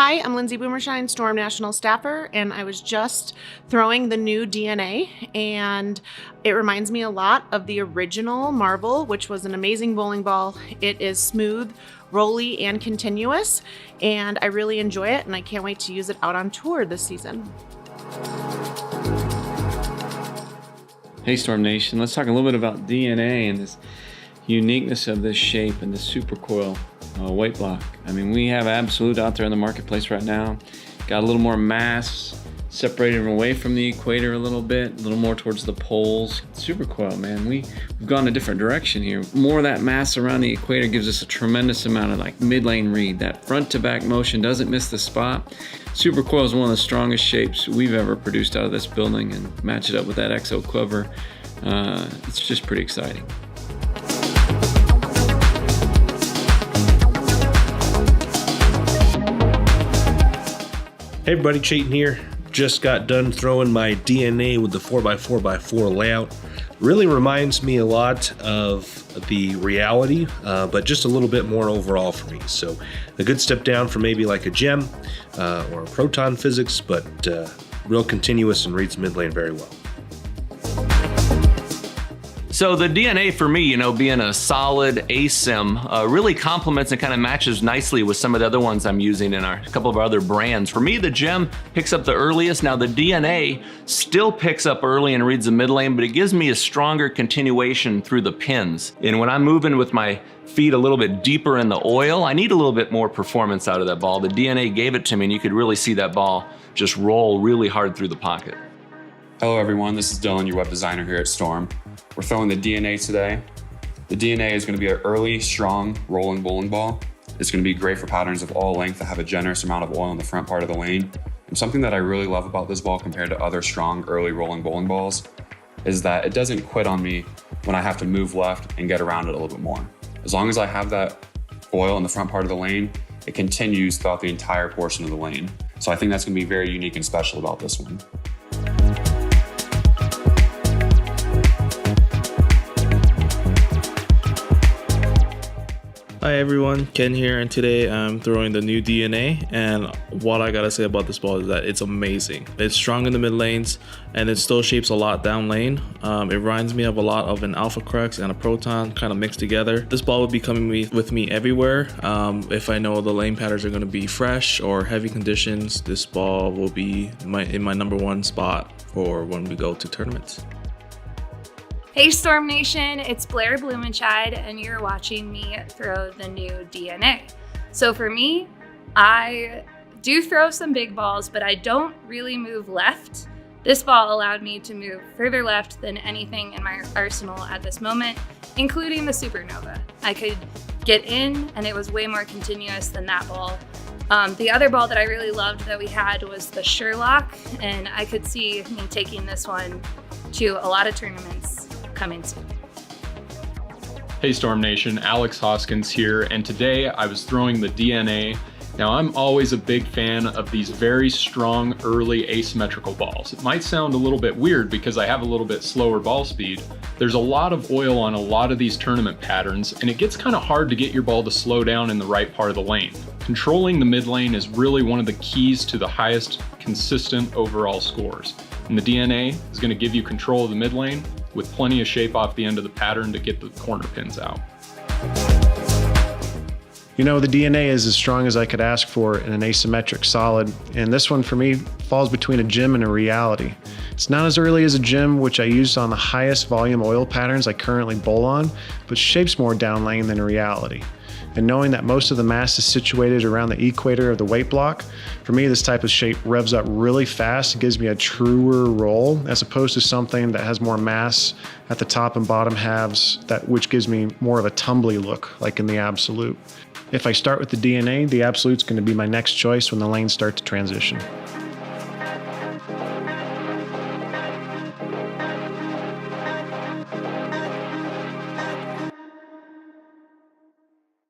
Hi, I'm Lindsay Boomershine, Storm National Staffer, and I was just throwing the new DNA, and it reminds me a lot of the original Marvel, which was an amazing bowling ball. It is smooth, rolly, and continuous, and I really enjoy it, and I can't wait to use it out on tour this season. Hey Storm Nation, let's talk a little bit about DNA and this uniqueness of this shape and the Supercoil weight block. I mean, we have Absolute out there in the marketplace right now. Got a little more mass, separated away from the equator a little bit, a little more towards the poles. Supercoil, man, we've gone a different direction here. More of that mass around the equator gives us a tremendous amount of like mid-lane read. That front to back motion doesn't miss the spot. Supercoil is one of the strongest shapes we've ever produced out of this building, and match it up with that XO cover. It's just pretty exciting. Hey everybody, Chayton here. Just got done throwing my DNA with the 4x4x4 layout. Really reminds me a lot of the Reality, but just a little bit more overall for me. So a good step down from maybe like a gem or a proton physics, but real continuous and reads mid lane very well. So the DNA for me, being a solid ASIM, really complements and kind of matches nicely with some of the other ones I'm using in a couple of our other brands. For me, the gem picks up the earliest. Now the DNA still picks up early and reads the mid lane, but it gives me a stronger continuation through the pins. And when I'm moving with my feet a little bit deeper in the oil, I need a little bit more performance out of that ball. The DNA gave it to me, and you could really see that ball just roll really hard through the pocket. Hello everyone, this is Dylan, your web designer here at Storm. We're throwing the DNA today. The DNA is going to be an early, strong, rolling bowling ball. It's going to be great for patterns of all length that have a generous amount of oil in the front part of the lane. And something that I really love about this ball compared to other strong, early rolling bowling balls is that it doesn't quit on me when I have to move left and get around it a little bit more. As long as I have that oil in the front part of the lane, it continues throughout the entire portion of the lane. So I think that's going to be very unique and special about this one. Hi everyone, Ken here, and today I'm throwing the new DNA, and what I gotta say about this ball is that it's amazing. It's strong in the mid lanes, and it still shapes a lot down lane. It reminds me of a lot of an Alpha Crux and a Proton kind of mixed together. This ball would be coming with me everywhere. If I know the lane patterns are gonna be fresh or heavy conditions, this ball will be in my number one spot for when we go to tournaments. Hey Storm Nation, it's Blair Blumenscheid, and you're watching me throw the new DNA. So for me, I do throw some big balls, but I don't really move left. This ball allowed me to move further left than anything in my arsenal at this moment, including the Supernova. I could get in, and it was way more continuous than that ball. The other ball that I really loved that we had was the Sherlock, and I could see me taking this one to a lot of tournaments coming soon. Hey Storm Nation, Alex Hoskins here, and today I was throwing the DNA. Now I'm always a big fan of these very strong early asymmetrical balls. It might sound a little bit weird because I have a little bit slower ball speed. There's a lot of oil on a lot of these tournament patterns, and it gets kind of hard to get your ball to slow down in the right part of the lane. Controlling the mid lane is really one of the keys to the highest consistent overall scores. And the DNA is going to give you control of the mid lane with plenty of shape off the end of the pattern to get the corner pins out. The DNA is as strong as I could ask for in an asymmetric solid, and this one for me falls between a gem and a Reality. It's not as early as a gem, which I use on the highest volume oil patterns I currently bowl on, but shapes more down lane than a Reality. And knowing that most of the mass is situated around the equator of the weight block, for me this type of shape revs up really fast. It gives me a truer roll as opposed to something that has more mass at the top and bottom halves, which gives me more of a tumbly look like in the Absolute. If I start with the DNA, the Absolute's going to be my next choice when the lanes start to transition.